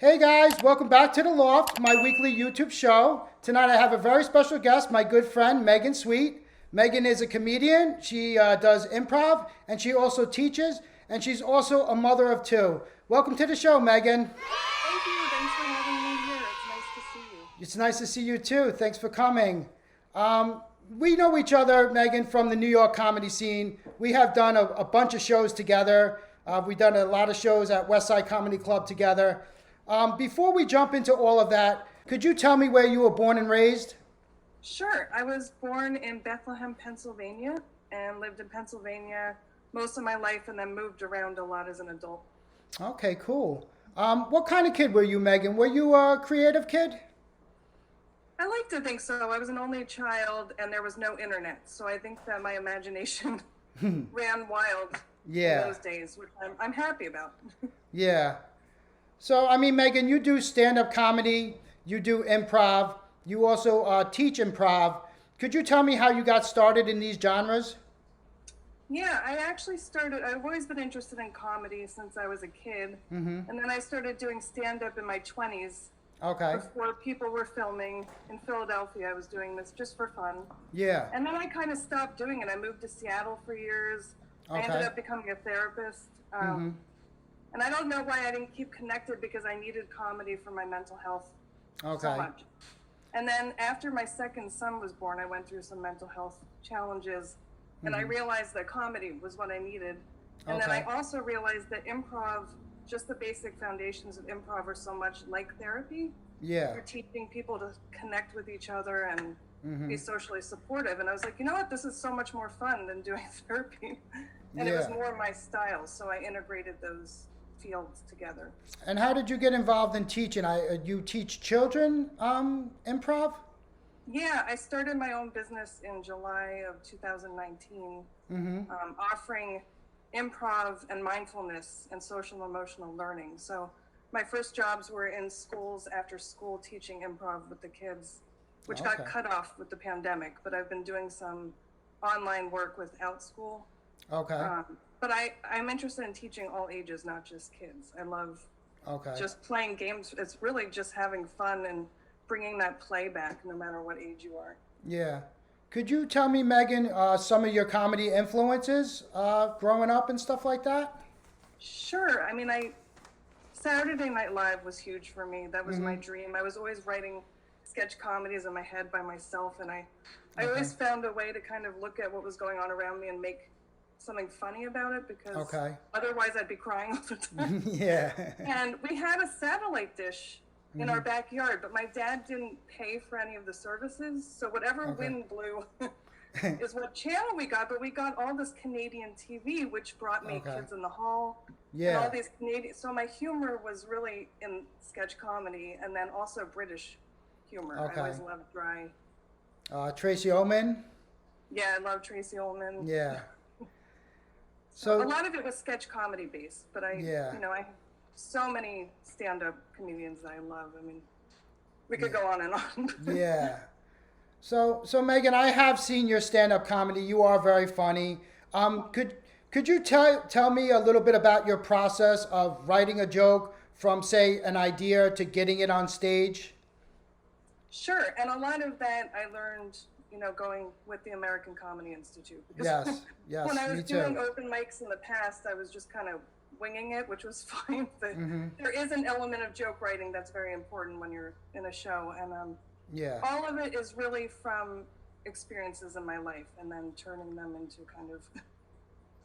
Hey guys, welcome back to the Loft, my weekly YouTube show. Tonight I have a very special guest, my good friend Megan Sweet. Megan is a comedian. She does improv and she also teaches, and she's also a mother of two. Welcome to the show, Megan. Thank you. Thanks for having me here. It's nice to see you. It's nice to see you too. Thanks for coming. We know each other, Megan, from the New York comedy scene. We have done a bunch of shows together. We've done a lot of shows at West Side Comedy Club together. Before we jump into all of that, could you tell me where you were born and raised? Sure. I was born in Bethlehem, Pennsylvania, and lived in Pennsylvania most of my life and then moved around a lot as an adult. Okay, cool. What kind of kid were you, Megan? Were you a creative kid? I like to think so. I was an only child and there was no internet, so I think that my imagination ran wild in those days, which I'm happy about. Yeah. So, I mean, Megan, you do stand-up comedy, you do improv, you also teach improv. Could you tell me how you got started in these genres? Yeah, I've always been interested in comedy since I was a kid. And then I started doing stand-up in my 20s. Okay. Before people were filming in Philadelphia, I was doing this just for fun. Yeah. And then I kind of stopped doing it. I moved to Seattle for years. I ended up becoming a therapist. And I don't know why I didn't keep connected because I needed comedy for my mental health so much. And then after my second son was born, I went through some mental health challenges. And I realized that comedy was what I needed. And then I also realized that improv, just the basic foundations of improv are so much like therapy. Yeah. You're teaching people to connect with each other and be socially supportive. And I was like, you know what, this is so much more fun than doing therapy. And it was more my style, so I integrated those fields together. And how did you get involved in teaching? You teach children improv? Yeah, I started my own business in July of 2019, offering improv and mindfulness and social emotional learning. So my first jobs were in schools after school teaching improv with the kids, which got cut off with the pandemic, but I've been doing some online work without school. Okay. But I'm interested in teaching all ages, not just kids. I love just playing games. It's really just having fun and bringing that play back no matter what age you are. Yeah. Could you tell me, Megan, some of your comedy influences growing up and stuff like that? Sure. I mean, Saturday Night Live was huge for me. That was my dream. I was always writing sketch comedies in my head by myself, and I always found a way to kind of look at what was going on around me and make something funny about it, because otherwise I'd be crying all the time. Yeah. And we had a satellite dish in our backyard, but my dad didn't pay for any of the services, so whatever wind blew is what channel we got. But we got all this Canadian TV, which brought me Kids in the Hall, and all these Canadian. So my humor was really in sketch comedy, and then also British humor. I always loved dry. Tracy Ullman? Yeah, I love Tracy Ullman. Yeah. So a lot of it was sketch comedy based, but I have so many stand-up comedians that I love. I mean, we could go on and on. Yeah. So Megan, I have seen your stand-up comedy. You are very funny. Could you tell me a little bit about your process of writing a joke from, say, an idea to getting it on stage? Sure, and a lot of that I learned, going with the American Comedy Institute. Because yes, when I was me doing too. open mics in the past, I was just kind of winging it, which was fine. But there is an element of joke writing that's very important when you're in a show. And all of it is really from experiences in my life and then turning them into kind of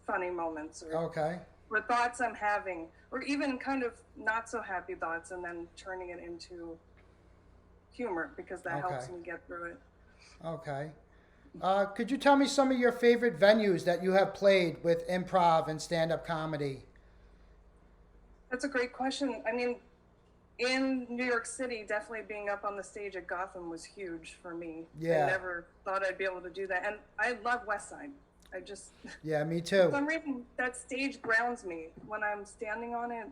funny moments or thoughts I'm having, or even kind of not so happy thoughts, and then turning it into humor, because that helps me get through it. Okay. Could you tell me some of your favorite venues that you have played with improv and stand-up comedy? That's a great question. I mean, in New York City, definitely being up on the stage at Gotham was huge for me. Yeah. I never thought I'd be able to do that. And I love West Side. I just... Yeah, me too. For some reason, that stage grounds me. When I'm standing on it,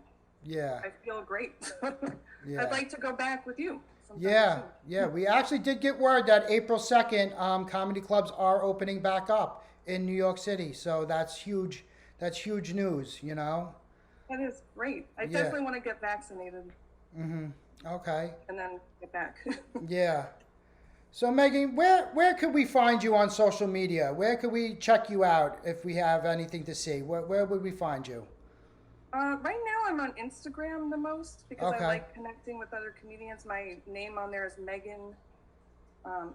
I feel great. I'd like to go back with you. Yeah. We actually did get word that April 2nd, comedy clubs are opening back up in New York City. So that's huge. That's huge news, That is great. I definitely want to get vaccinated. Okay. and then get back. Yeah. So Megan, where could we find you on social media? Where could we check you out if we have anything to see? Where would we find you? Right now, I'm on Instagram the most because I Okay. like connecting with other comedians. My name on there is Megan _E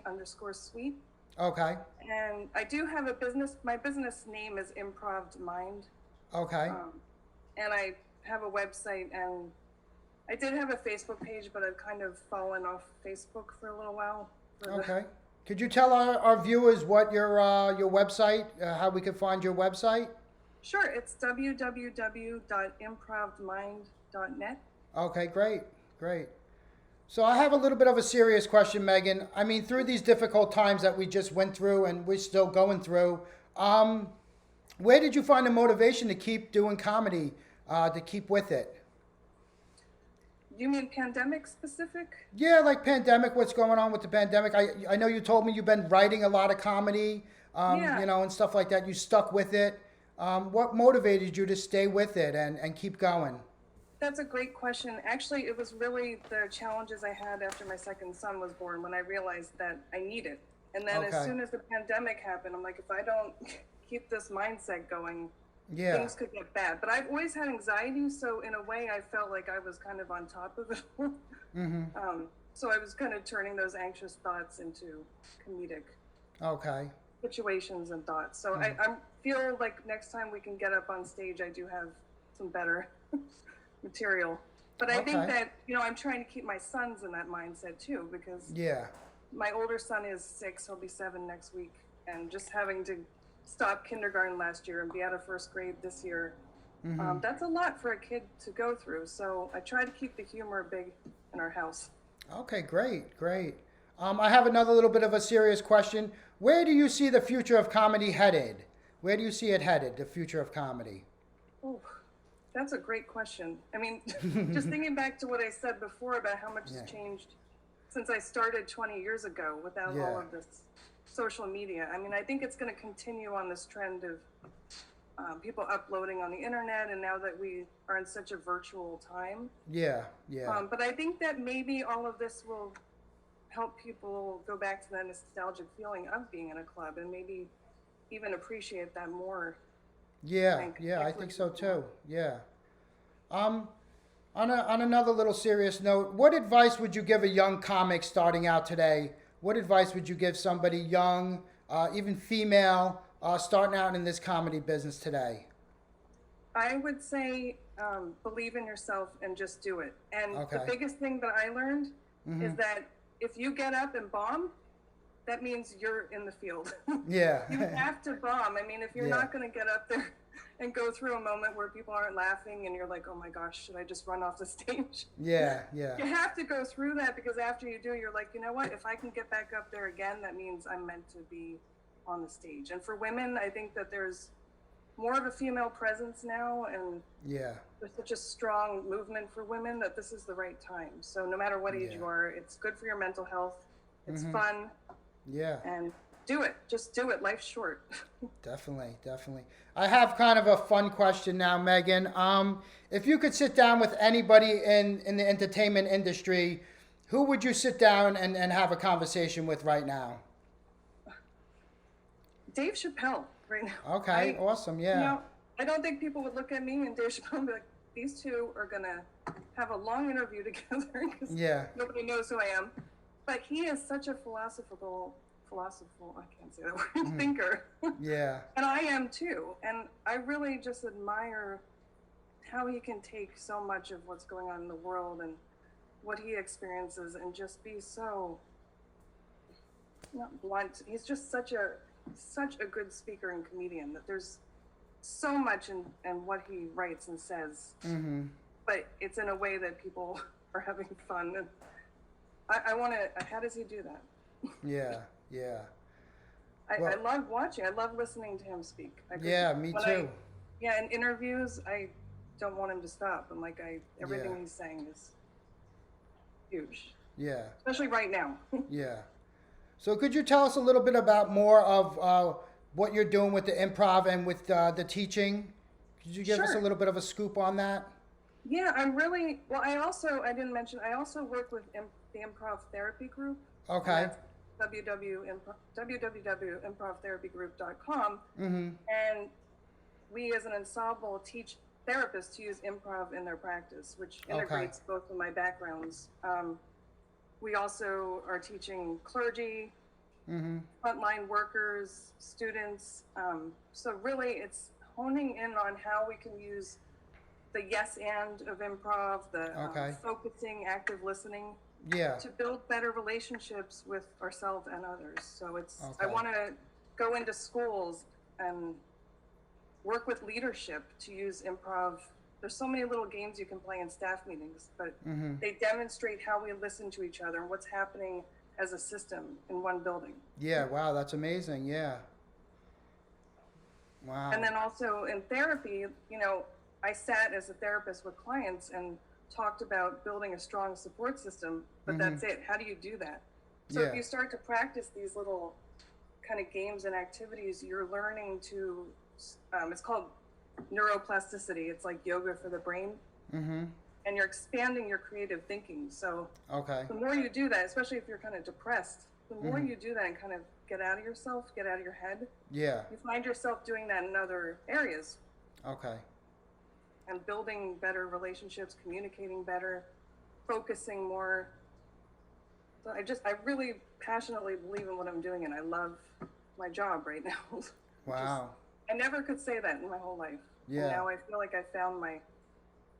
_sweet. Okay. And I do have a business. My business name is Improv Mind. Okay. And I have a website, and I did have a Facebook page, but I've kind of fallen off Facebook for a little while. Okay. Could you tell our viewers what your website, how we could find your website? Sure, it's www.improvmind.net. Okay, great. So I have a little bit of a serious question, Megan. I mean, through these difficult times that we just went through and we're still going through, where did you find the motivation to keep doing comedy, to keep with it? You mean pandemic specific? Yeah, like pandemic, what's going on with the pandemic? I know you told me you've been writing a lot of comedy, Yeah. and stuff like that. You stuck with it. What motivated you to stay with it and keep going? That's a great question. Actually, it was really the challenges I had after my second son was born when I realized that I need it. And then Okay. as soon as the pandemic happened, I'm like, if I don't keep this mindset going, Yeah. things could get bad. But I've always had anxiety, so in a way, I felt like I was kind of on top of it. So I was kind of turning those anxious thoughts into comedic Okay. situations and thoughts. So I feel like next time we can get up on stage, I do have some better material. But I think Okay. that, I'm trying to keep my sons in that mindset too, because Yeah. my older son is 6, he'll be 7 next week. And just having to stop kindergarten last year and be out of first grade this year, that's a lot for a kid to go through. So I try to keep the humor big in our house. Okay, great. I have another little bit of a serious question. Where do you see the future of comedy headed? Where do you see it headed, the future of comedy? Oh, that's a great question. I mean, just thinking back to what I said before about how much has changed since I started 20 years ago without all of this social media. I mean, I think it's going to continue on this trend of people uploading on the internet, and now that we are in such a virtual time. Yeah. But I think that maybe all of this will help people go back to that nostalgic feeling of being in a club and maybe even appreciate that more. Yeah, I think so too. Yeah. On another little serious note, what advice would you give a young comic starting out today? What advice would you give somebody young, even female, starting out in this comedy business today? I would say believe in yourself and just do it. And Okay. the biggest thing that I learned is that if you get up and bomb, that means you're in the field. Yeah. You have to bomb. I mean, if you're not going to get up there and go through a moment where people aren't laughing and you're like, oh my gosh, should I just run off the stage? Yeah. You have to go through that, because after you do, you're like, you know what? If I can get back up there again, that means I'm meant to be on the stage. And for women, I think that there's more of a female presence now, and there's such a strong movement for women that this is the right time. So no matter what age you are, it's good for your mental health. It's fun. Yeah. And do it. Just do it. Life's short. Definitely. I have kind of a fun question now, Megan. If you could sit down with anybody in the entertainment industry, who would you sit down and have a conversation with right now? Dave Chappelle right now. Okay, awesome, yeah. I don't think people would look at me and Dave Chappelle and be like, these two are going to have a long interview together, because nobody knows who I am. But he is such a philosophical, I can't say that word, thinker. Yeah. And I am too. And I really just admire how he can take so much of what's going on in the world and what he experiences and just be so, not blunt. He's just such a good speaker and comedian that there's so much in what he writes and says. But it's in a way that people are having fun. And I want to, how does he do that? Yeah. I love watching. I love listening to him speak. Me too. In interviews, I don't want him to stop. I'm like, everything he's saying is huge. Yeah. Especially right now. Yeah. So could you tell us a little bit about more of what you're doing with the improv and with the teaching? Could you give us a little bit of a scoop on that? Yeah, well, I didn't mention, I also work with the Improv Therapy Group. Okay. www.improvtherapygroup.com. And we as an ensemble teach therapists to use improv in their practice, which integrates both of my backgrounds. We also are teaching clergy, frontline workers, students. So really it's honing in on how we can use the yes and of improv, the focusing, active listening, to build better relationships with ourselves and others. So I want to go into schools and work with leadership to use improv. There's so many little games you can play in staff meetings, but they demonstrate how we listen to each other and what's happening as a system in one building. Yeah, wow, that's amazing. Yeah. Wow. And then also in therapy, I sat as a therapist with clients and talked about building a strong support system, but that's it. How do you do that? So if you start to practice these little kind of games and activities, you're learning to, it's called neuroplasticity. It's like yoga for the brain. And you're expanding your creative thinking. So the more you do that, especially if you're kind of depressed, the more you do that and kind of get out of yourself, get out of your head, you find yourself doing that in other areas. And building better relationships, communicating better, focusing more. So I really passionately believe in what I'm doing, and I love my job right now. Wow. I never could say that in my whole life. Yeah. And now I feel like I found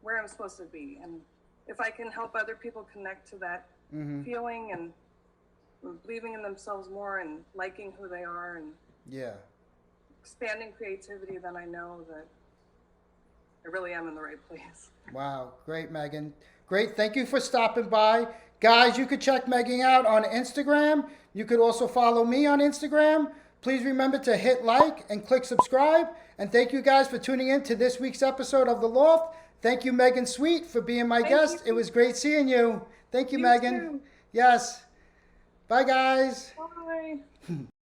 where I'm supposed to be. And if I can help other people connect to that feeling and believing in themselves more and liking who they are and expanding creativity, then I know that I really am in the right place. Wow. Great, Megan. Great. Thank you for stopping by. Guys, you could check Megan out on Instagram. You could also follow me on Instagram. Please remember to hit like and click subscribe. And thank you guys for tuning in to this week's episode of The Loft. Thank you, Megan Sweet, for being my guest. It was great seeing you. Thank you, Megan. Too. Yes. Bye, guys. Bye.